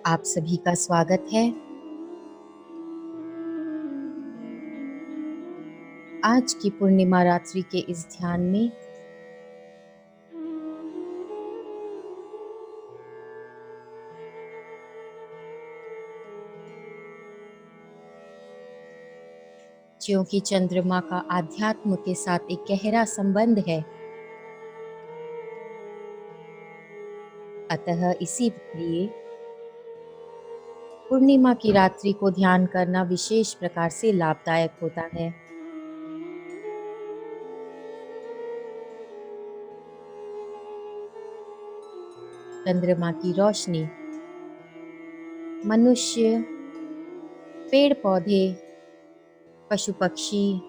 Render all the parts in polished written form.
आप सभी का स्वागत है। आज की पूर्णिमा रात्रि के इस ध्यान में क्योंकि चंद्रमा का आध्यात्म के साथ एक गहरा संबंध है, अतः इसी लिए पूर्णिमा की रात्रि को ध्यान करना विशेष प्रकार से लाभदायक होता है। चंद्रमा की रोशनी मनुष्य, पेड़ पौधे, पशु पक्षी,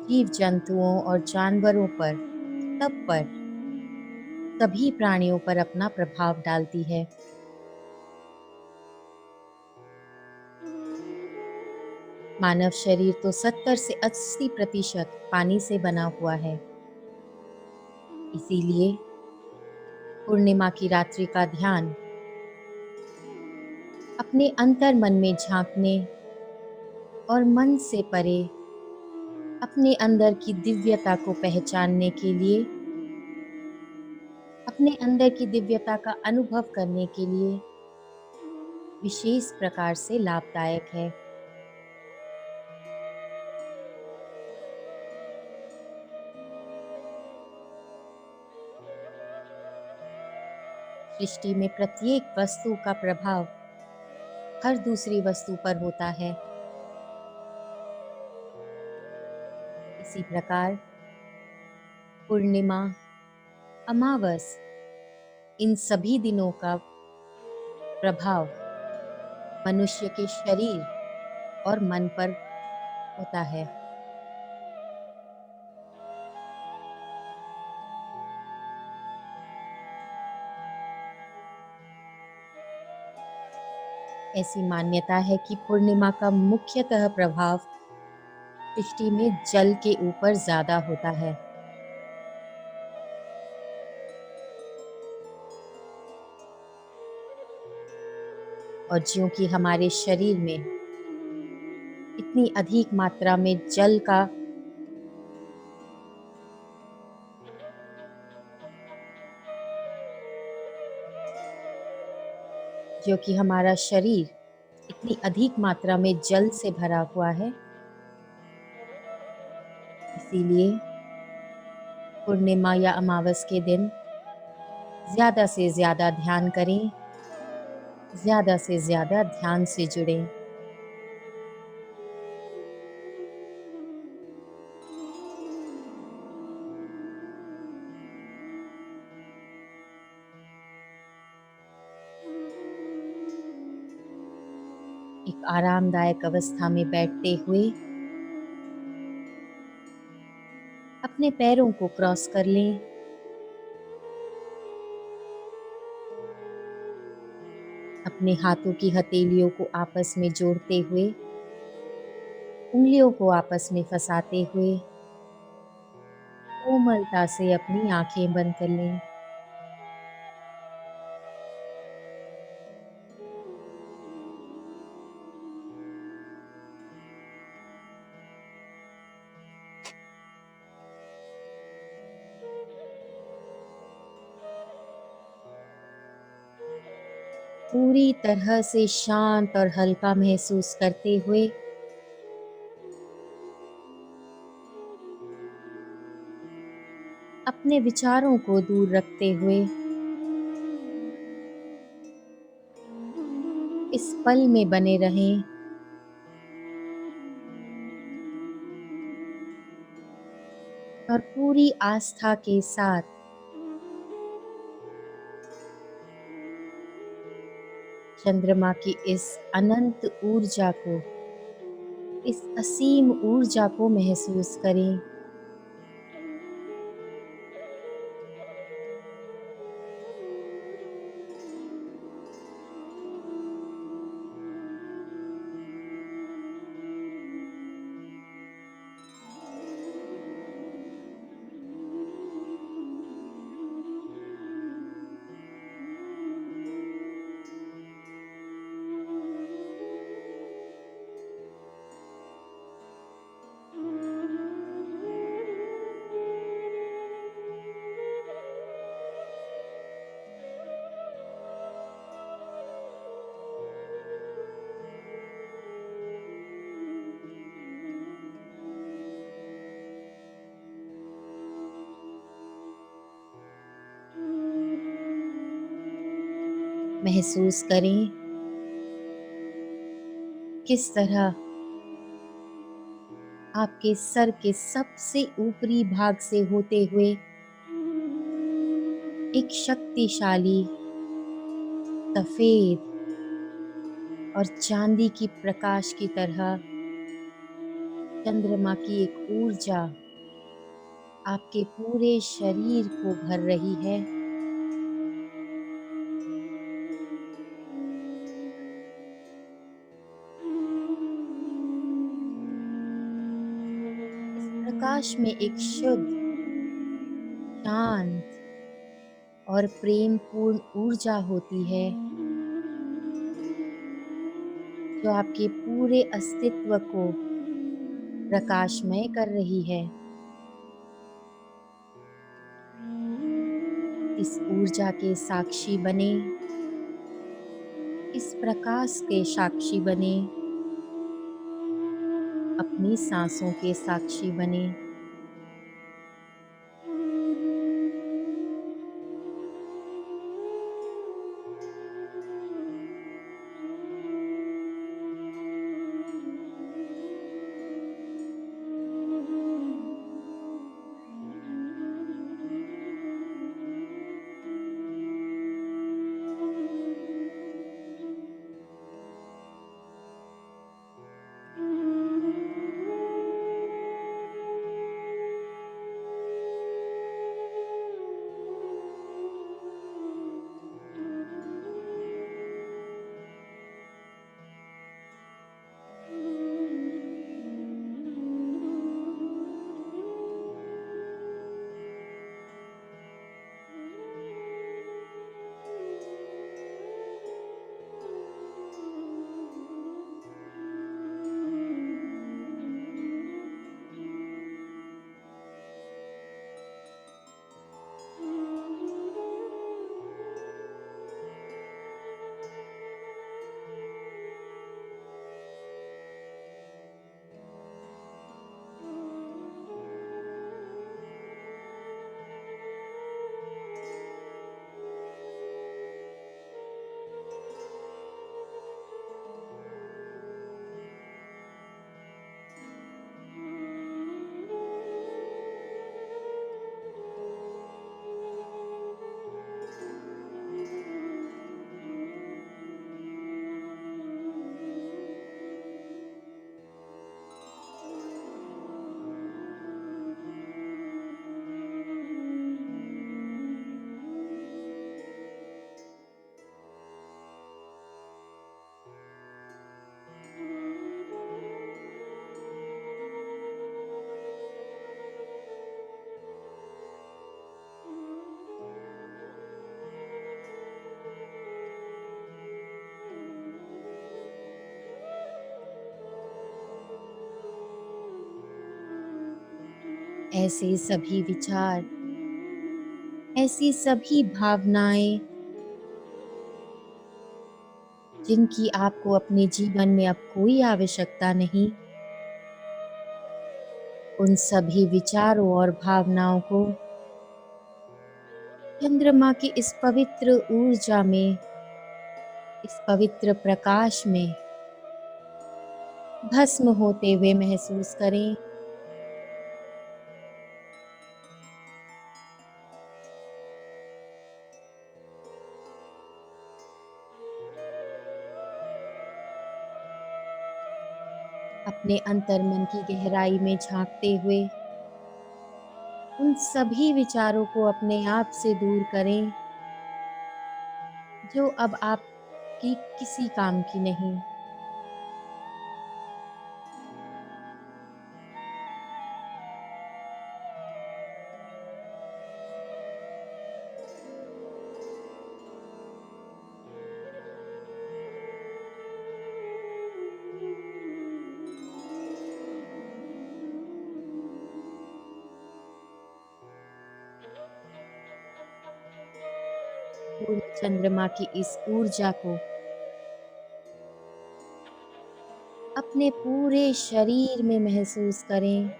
जीव जंतुओं और जानवरों पर, सभी प्राणियों पर अपना प्रभाव डालती है। मानव शरीर तो 70 से 80% पानी से बना हुआ है। इसीलिए पूर्णिमा की रात्रि का ध्यान अपने अंतर मन में झांकने और मन से परे अपने अंदर की दिव्यता को पहचानने के लिए, अपने अंदर की दिव्यता का अनुभव करने के लिए विशेष प्रकार से लाभदायक है। सृष्टि में प्रत्येक वस्तु का प्रभाव हर दूसरी वस्तु पर होता है। इसी प्रकार पूर्णिमा, अमावस, इन सभी दिनों का प्रभाव मनुष्य के शरीर और मन पर होता है। ऐसी मान्यता है कि पूर्णिमा का मुख्यतः प्रभाव सृष्टि में जल के ऊपर ज्यादा होता है। और ज्यों कि हमारे शरीर में इतनी अधिक मात्रा में जल का जो कि हमारा शरीर इतनी अधिक मात्रा में जल से भरा हुआ है, इसीलिए पूर्णिमा या अमावस के दिन ज्यादा से ज्यादा ध्यान करें, ज्यादा से ज्यादा ध्यान से जुड़ें। एक आरामदायक अवस्था में बैठते हुए अपने पैरों को क्रॉस कर लें। अपने हाथों की हथेलियों को आपस में जोड़ते हुए, उंगलियों को आपस में फंसाते हुए कोमलता से अपनी आंखें बंद कर लें। पूरी तरह से शांत और हल्का महसूस करते हुए अपने विचारों को दूर रखते हुए इस पल में बने रहें। और पूरी आस्था के साथ चंद्रमा की इस अनंत ऊर्जा को, इस असीम ऊर्जा को महसूस करें। महसूस करें किस तरह आपके सर के सबसे ऊपरी भाग से होते हुए एक शक्तिशाली सफेद और चांदी की प्रकाश की तरह चंद्रमा की एक ऊर्जा आपके पूरे शरीर को भर रही है। इस प्रकाश में एक शुद्ध, शांत और प्रेमपूर्ण ऊर्जा होती है जो आपके पूरे अस्तित्व को प्रकाशमय कर रही है। इस ऊर्जा के साक्षी बने, इस प्रकाश के साक्षी बने, अपनी सांसों के साक्षी बने। ऐसे सभी विचार, ऐसी सभी भावनाएं जिनकी आपको अपने जीवन में अब कोई आवश्यकता नहीं, उन सभी विचारों और भावनाओं को चंद्रमा की इस पवित्र ऊर्जा में, इस पवित्र प्रकाश में भस्म होते हुए महसूस करें। अपने अंतर्मन की गहराई में झांकते हुए उन सभी विचारों को अपने आप से दूर करें जो अब आपकी किसी काम की नहीं। पूर्ण चंद्रमा की इस ऊर्जा को अपने पूरे शरीर में महसूस करें।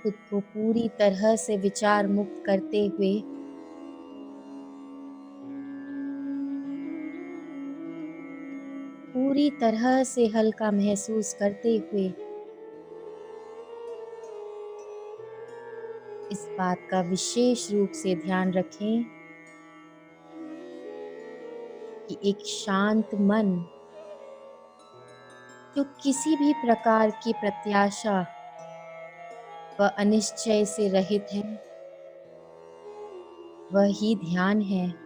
खुद को पूरी तरह से विचार मुक्त करते हुए पूरी तरह से हल्का महसूस करते हुए इस बात का विशेष रूप से ध्यान रखें कि एक शांत मन जो किसी भी प्रकार की प्रत्याशा व अनिश्चय से रहित है, वह ही ध्यान है।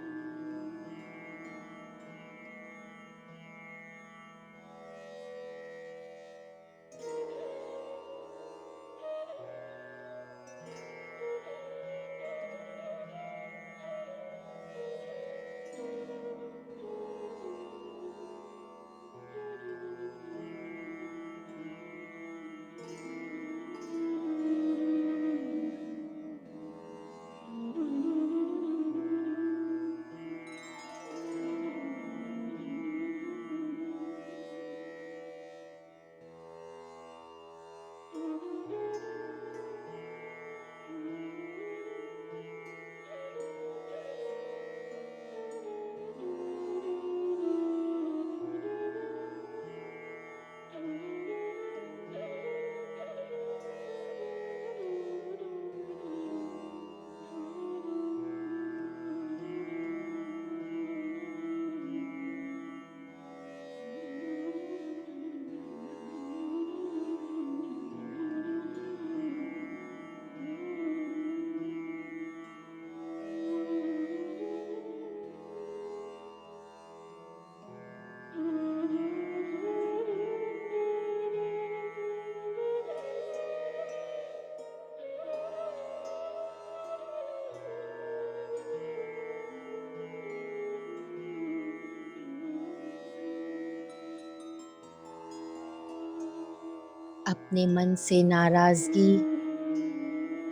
अपने मन से नाराजगी,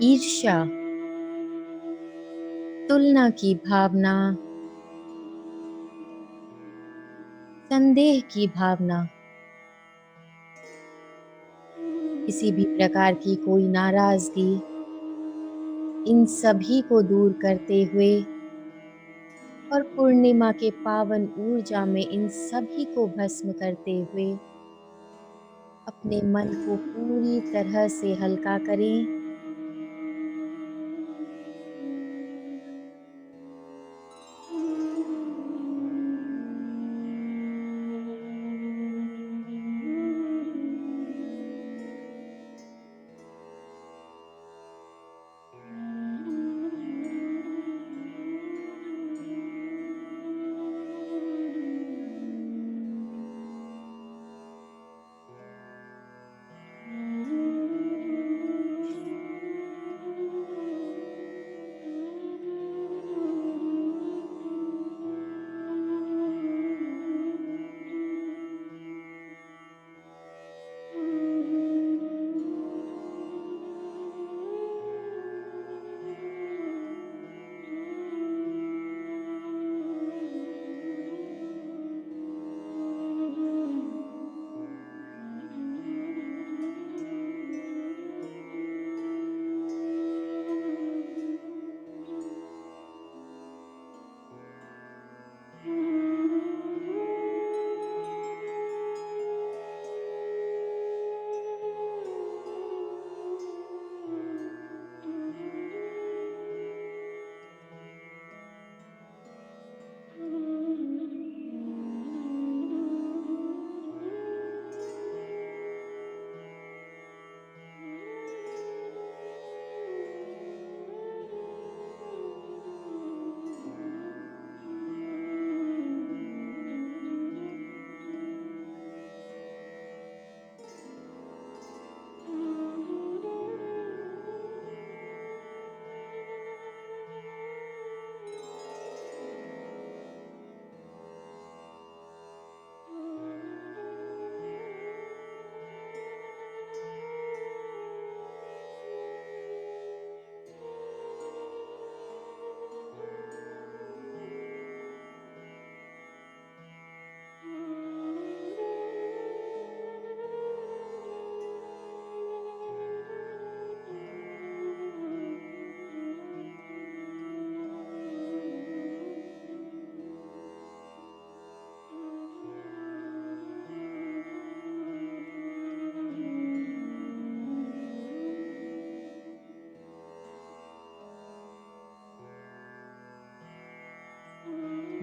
ईर्ष्या, तुलना की भावना, संदेह की भावना, किसी भी प्रकार की कोई नाराजगी, इन सभी को दूर करते हुए और पूर्णिमा के पावन ऊर्जा में इन सभी को भस्म करते हुए अपने मन को पूरी तरह से हल्का करें।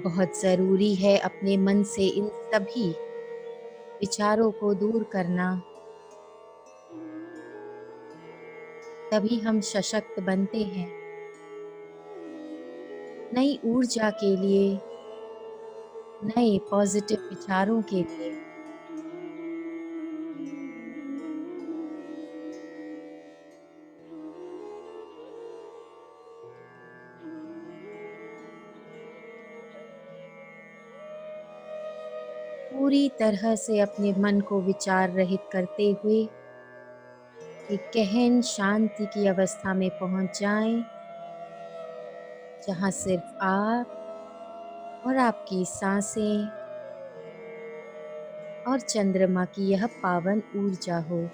बहुत ज़रूरी है अपने मन से इन सभी विचारों को दूर करना, तभी हम सशक्त बनते हैं, नई ऊर्जा के लिए, नए पॉज़िटिव विचारों के लिए। पूरी तरह से अपने मन को विचार रहित करते हुए एक गहन शांति की अवस्था में पहुँच जाएँ, जहाँ सिर्फ़ आप और आपकी साँसें और चंद्रमा की यह पावन ऊर्जा हो।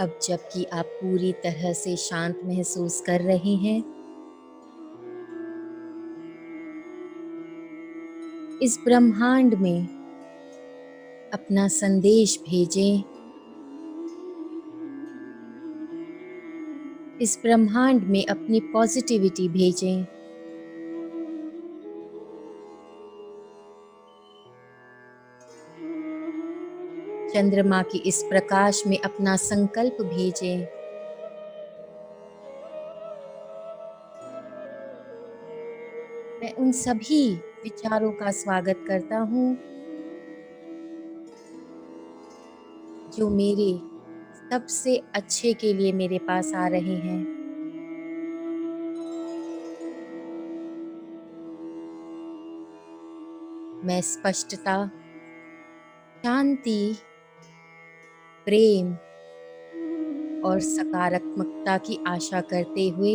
अब जबकि आप पूरी तरह से शांत महसूस कर रहे हैं, इस ब्रह्मांड में अपना संदेश भेजें, इस ब्रह्मांड में अपनी पॉजिटिविटी भेजें। चंद्रमा की इस प्रकाश में अपना संकल्प भेजें। मैं उन सभी विचारों का स्वागत करता हूँ जो मेरे सबसे अच्छे के लिए मेरे पास आ रहे हैं। मैं स्पष्टता, शांति, प्रेम और सकारात्मकता की आशा करते हुए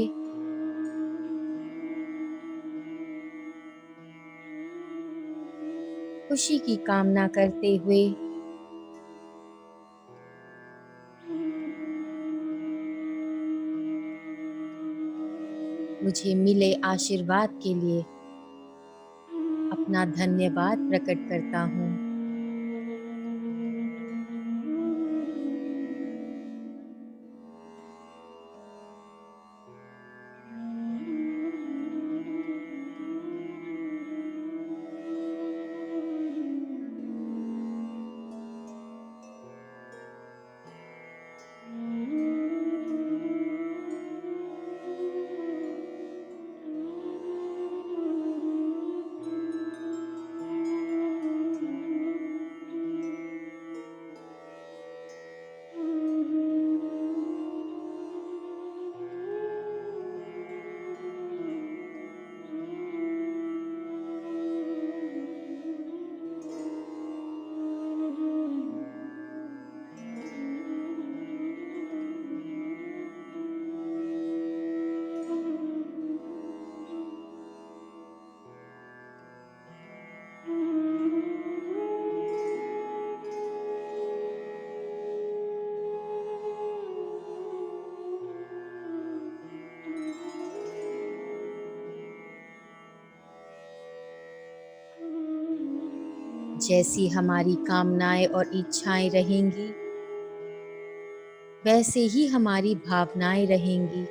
खुशी की कामना करते हुए मुझे मिले आशीर्वाद के लिए अपना धन्यवाद प्रकट करता हूँ। जैसी हमारी कामनाएं और इच्छाएं रहेंगी, वैसे ही हमारी भावनाएं रहेंगी।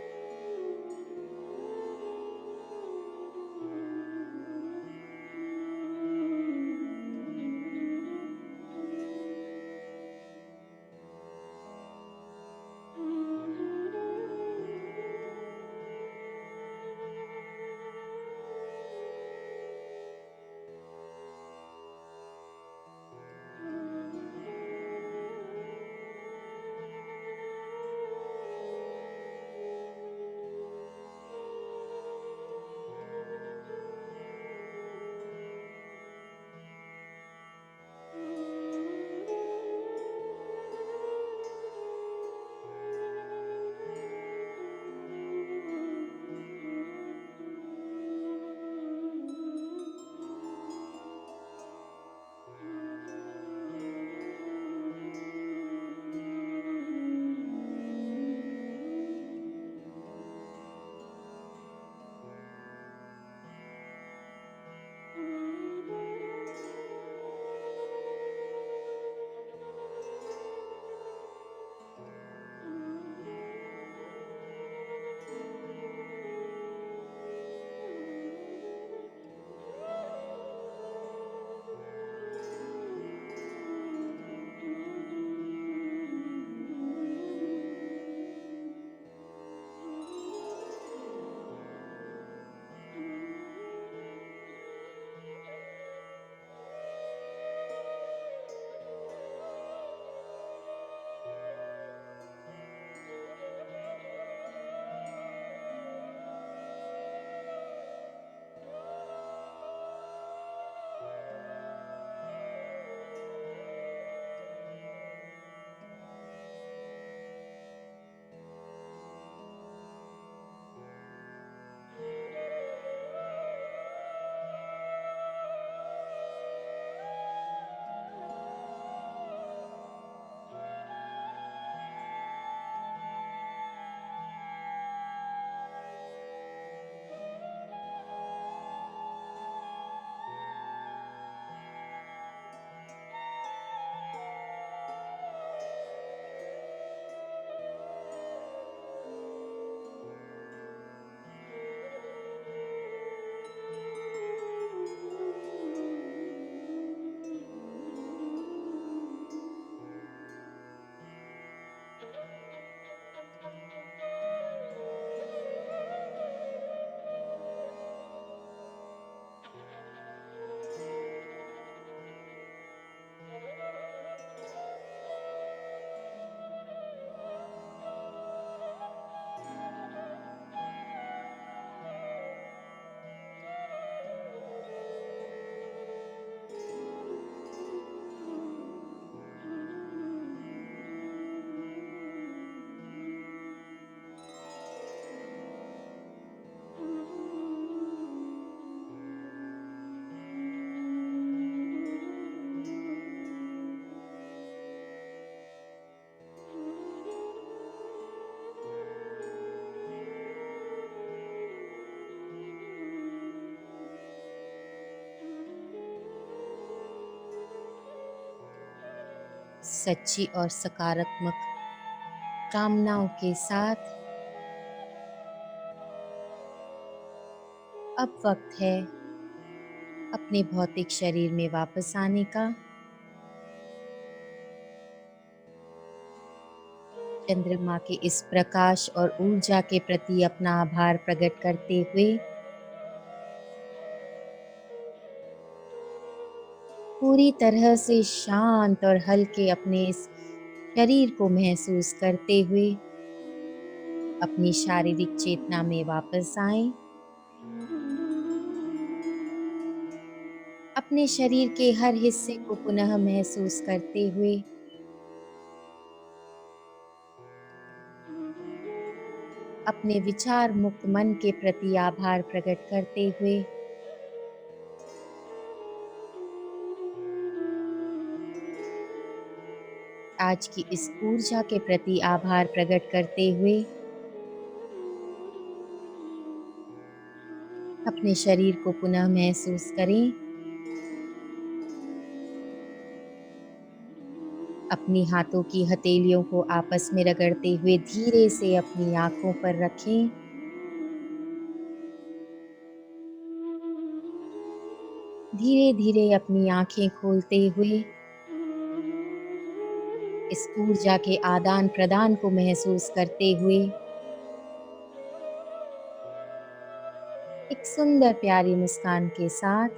सच्ची और सकारात्मक कामनाओं के साथ अब वक्त है अपने भौतिक शरीर में वापस आने का। चंद्रमा के इस प्रकाश और ऊर्जा के प्रति अपना आभार प्रकट करते हुए पूरी तरह से शांत और हल्के अपने इस शरीर को महसूस करते हुए अपनी शारीरिक चेतना में वापस आएं। अपने शरीर के हर हिस्से को पुनः महसूस करते हुए अपने विचार मुक्त मन के प्रति आभार प्रकट करते हुए आज की इस ऊर्जा के प्रति आभार प्रकट करते हुए अपने शरीर को पुनः महसूस करें। अपनी हाथों की हथेलियों को आपस में रगड़ते हुए धीरे से अपनी आंखों पर रखें। धीरे धीरे अपनी आंखें खोलते हुए इस ऊर्जा के आदान प्रदान को महसूस करते हुए एक सुंदर प्यारी मुस्कान के साथ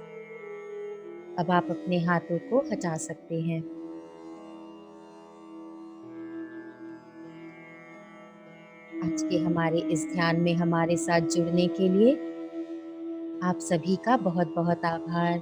अब आप अपने हाथों को हटा सकते हैं। आज के हमारे इस ध्यान में हमारे साथ जुड़ने के लिए आप सभी का बहुत बहुत आभार।